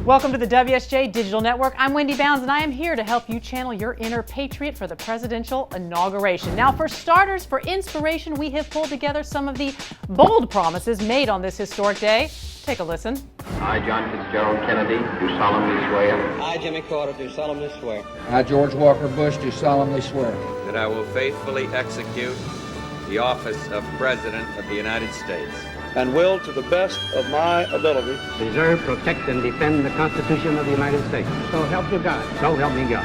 Welcome to the WSJ Digital Network. I'm Wendy Bounds, and I am here to help you channel your inner patriot for the presidential inauguration. Now, for starters, for inspiration, we have pulled together some of the bold promises made on this historic day. Take a listen. I, John Fitzgerald Kennedy, do solemnly swear. I, Jimmy Carter, do solemnly swear. I, George Walker Bush, do solemnly swear. That I will faithfully execute the office of President of the United States. And will, to the best of my ability, preserve, protect, and defend the Constitution of the United States. So help me God. So help me God.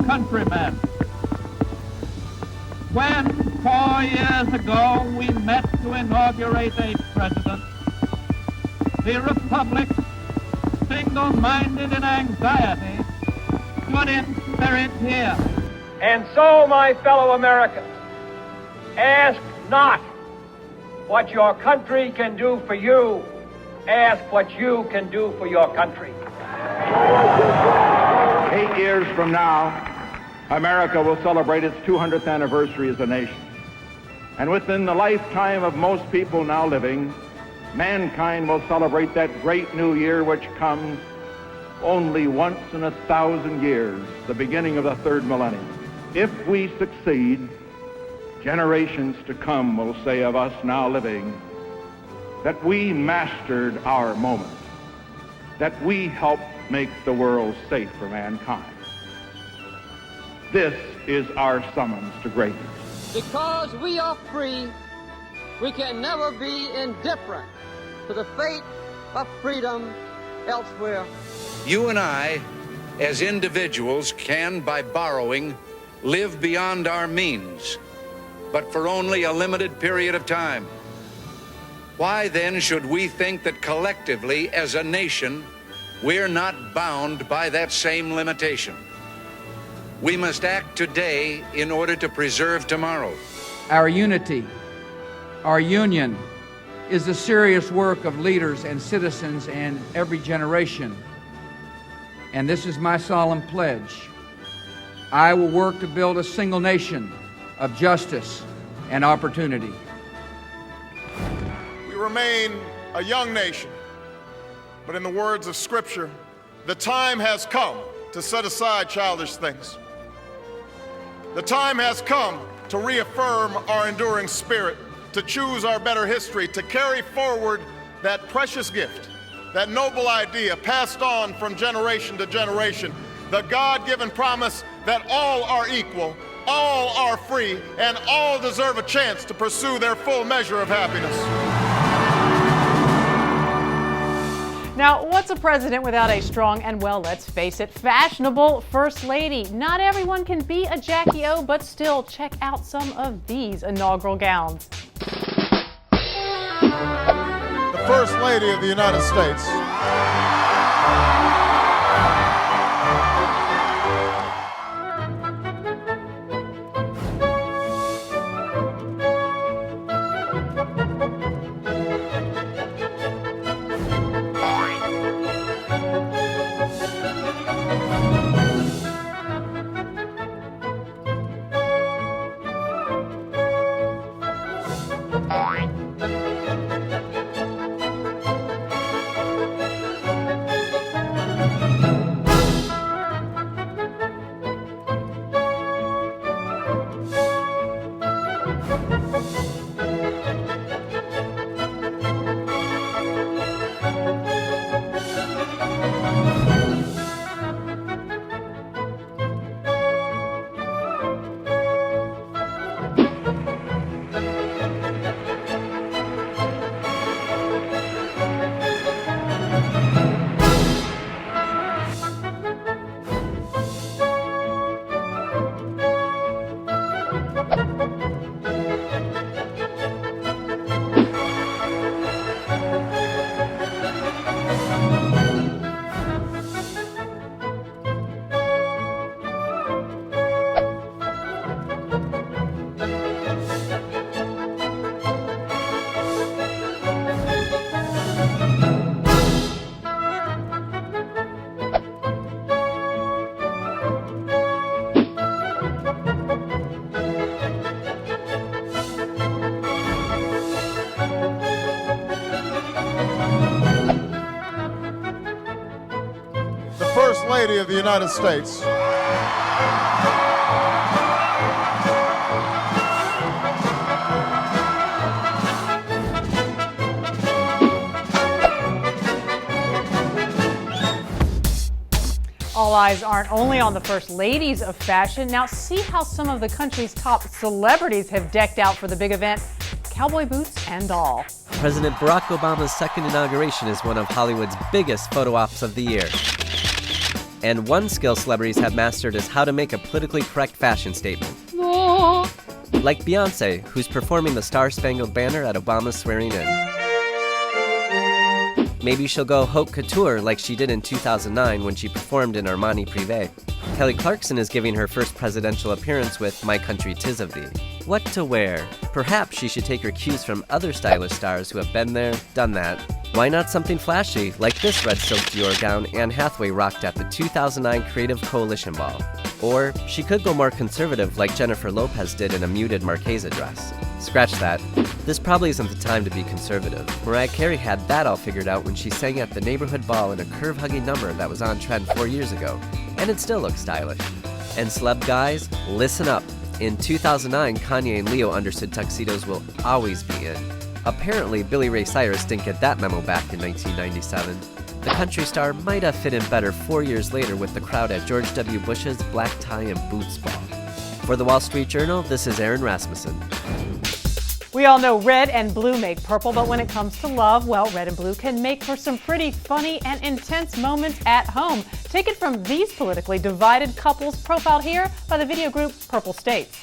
Countrymen, when 4 years ago we met to inaugurate a president, the Republic, single-minded in anxiety, stood in spirit here. And so, my fellow Americans, ask not what your country can do for you, ask what you can do for your country. 8 years from now, America will celebrate its 200th anniversary as a nation. And within the lifetime of most people now living, mankind will celebrate that great new year which comes only once in 1,000 years, the beginning of the third millennium. If we succeed, generations to come will say of us now living that we mastered our moment, that we helped make the world safe for mankind. This is our summons to greatness. Because we are free, we can never be indifferent to the fate of freedom elsewhere. You and I, as individuals, can, by borrowing, live beyond our means, but for only a limited period of time. Why then should we think that collectively, as a nation, we're not bound by that same limitation? We must act today in order to preserve tomorrow. Our unity, our union, is the serious work of leaders and citizens in every generation. And this is my solemn pledge. I will work to build a single nation of justice and opportunity. We remain a young nation, but in the words of Scripture, the time has come to set aside childish things. The time has come to reaffirm our enduring spirit, to choose our better history, to carry forward that precious gift, that noble idea passed on from generation to generation, the God-given promise that all are equal, all are free, and all deserve a chance to pursue their full measure of happiness. Now, what's a president without a strong and, well, let's face it, fashionable first lady? Not everyone can be a Jackie O, but still, check out some of these inaugural gowns. The First Lady of the United States. Lady of the United States. All eyes aren't only on the first ladies of fashion. Now see how some of the country's top celebrities have decked out for the big event, cowboy boots and all. President Barack Obama's second inauguration is one of Hollywood's biggest photo ops of the year. And one skill celebrities have mastered is how to make a politically correct fashion statement. Like Beyonce, who's performing the Star-Spangled Banner at Obama's swearing-in. Maybe she'll go haute couture like she did in 2009 when she performed in Armani Privé. Kelly Clarkson is giving her first presidential appearance with My Country 'Tis of Thee. What to wear? Perhaps she should take her cues from other stylish stars who have been there, done that. Why not something flashy, like this red silk Dior gown Anne Hathaway rocked at the 2009 Creative Coalition Ball? Or she could go more conservative like Jennifer Lopez did in a muted Marchesa dress. Scratch that. This probably isn't the time to be conservative. Mariah Carey had that all figured out when she sang at the neighborhood ball in a curve-hugging number that was on trend 4 years ago, and it still looks stylish. And celeb guys, listen up. In 2009, Kanye and Leo understood tuxedos will always be in. Apparently, Billy Ray Cyrus didn't get that memo back in 1997. The country star might have fit in better 4 years later with the crowd at George W. Bush's black tie and boots ball. For the Wall Street Journal, this is Aaron Rasmussen. We all know red and blue make purple, but when it comes to love, well, red and blue can make for some pretty funny and intense moments at home. Take it from these politically divided couples profiled here by the video group Purple States.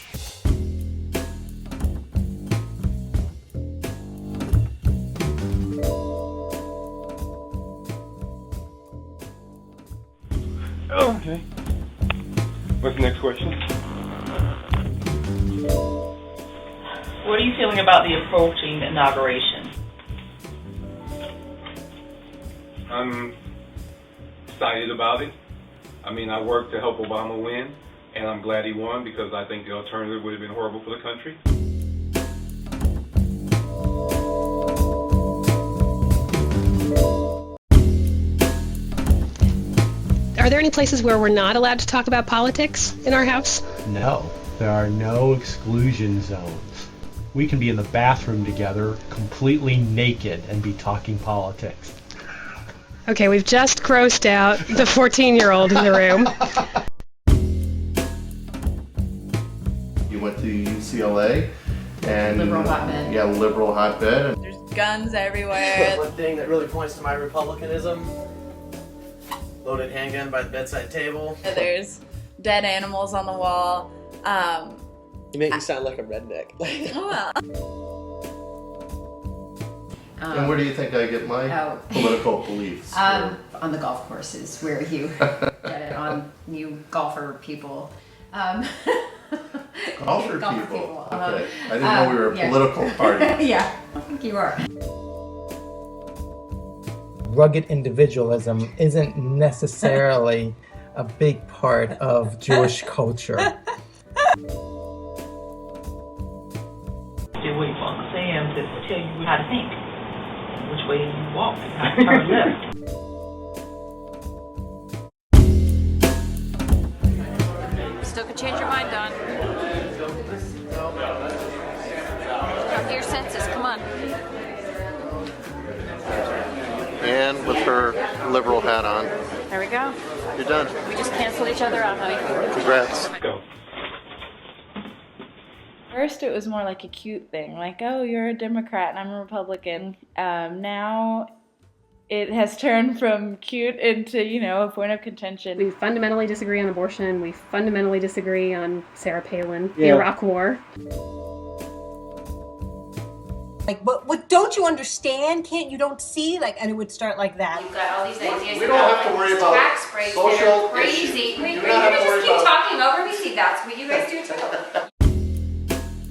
Okay. What's the next question? What are you feeling about the approaching inauguration? I'm excited about it. I mean, I worked to help Obama win, and I'm glad he won because I think the alternative would have been horrible for the country. Are there any places where we're not allowed to talk about politics in our house? No, there are no exclusion zones. We can be in the bathroom together, completely naked, and be talking politics. Okay, we've just grossed out the 14-year-old in the room. You went to UCLA and liberal hotbed. Yeah, liberal hotbed. There's guns everywhere. One thing that really points to my republicanism: loaded handgun by the bedside table. There's dead animals on the wall. You make me sound like a redneck. Oh well. And where do you think I get my political beliefs? On the golf courses, where you get it on you golfer people. Golfer people. Okay. I didn't know we were a political party. Yeah, I think you are. Rugged individualism isn't necessarily a big part of Jewish culture. Did wait for Uncle Sam to tell you how to think, which way you walk, how to turn left. Still could change your mind, Don. Come to your senses, come on. And with her liberal hat on. There we go. You're done. We just canceled each other out, honey. Congrats. Go. First, it was more like a cute thing, like, oh, you're a Democrat and I'm a Republican. Now it has turned from cute into, a point of contention. We fundamentally disagree on abortion. We fundamentally disagree on Sarah Palin, the Iraq War. Like, what don't you understand? Don't see? And it would start like that. You've got all these ideas. We don't have to worry about tax breaks that social are crazy. issues. Wait, You are do you not have gonna to worry just keep about- talking over me? See, that's what you guys do too.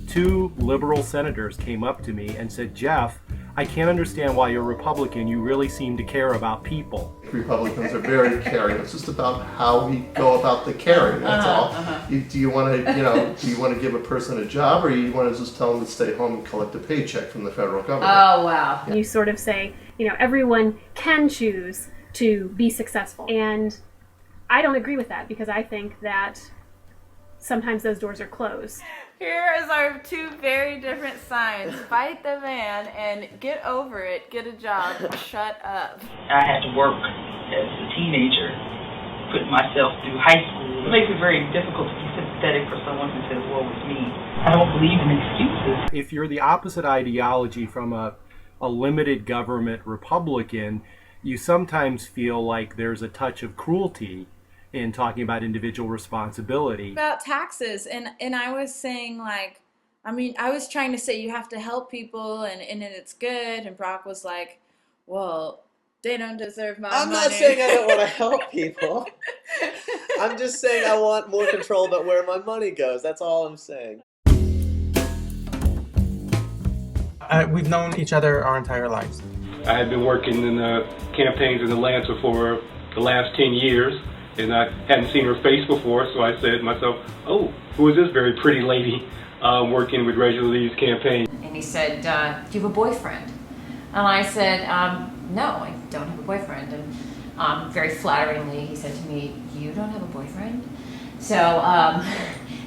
2 liberal senators came up to me and said, "Jeff, I can't understand why you're Republican. You really seem to care about people." Republicans are very caring. It's just about how we go about the caring. That's all. Do you want to, do you want to give a person a job, or you want to just tell them to stay home and collect a paycheck from the federal government? Oh, wow. You sort of say, everyone can choose to be successful. And I don't agree with that because I think that sometimes those doors are closed. Here is our two very different signs. Fight the man and get over it. Get a job. Shut up. I had to work as a teenager, putting myself through high school. It makes it very difficult to be sympathetic for someone who says, woe is me. I don't believe in excuses. If you're the opposite ideology from a limited government Republican, you sometimes feel like there's a touch of cruelty in talking about individual responsibility. About taxes, and I was saying, like, I mean, I was trying to say you have to help people and it's good, and Brock was like, well, they don't deserve my money. I'm not saying I don't want to help people. I'm just saying I want more control about where my money goes. That's all I'm saying. We've known each other our entire lives. I had been working in campaigns in Atlanta for the last 10 years, and I hadn't seen her face before, so I said to myself, oh, who is this very pretty lady working with Rachel Lee's campaign? And he said, do you have a boyfriend? And I said, no, I don't have a boyfriend. And very flatteringly, he said to me, you don't have a boyfriend? So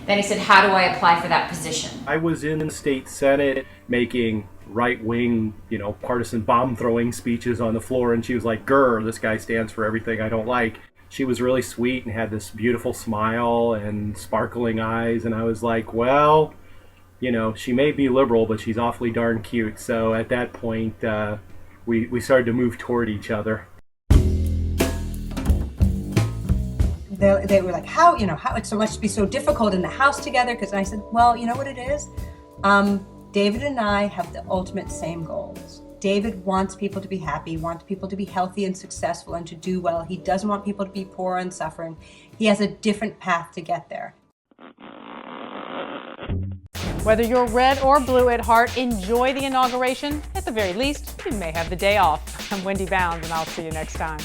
then he said, how do I apply for that position? I was in the state senate making right-wing, partisan bomb-throwing speeches on the floor, and she was like, grr, this guy stands for everything I don't like. She was really sweet and had this beautiful smile and sparkling eyes, and I was like, well, she may be liberal, but she's awfully darn cute. So at that point, we started to move toward each other. They were like, how it must be so difficult in the house together, because I said, well, you know what it is? David and I have the ultimate same goals. David wants people to be happy, wants people to be healthy and successful and to do well. He doesn't want people to be poor and suffering. He has a different path to get there. Whether you're red or blue at heart, enjoy the inauguration. At the very least, you may have the day off. I'm Wendy Bounds, and I'll see you next time.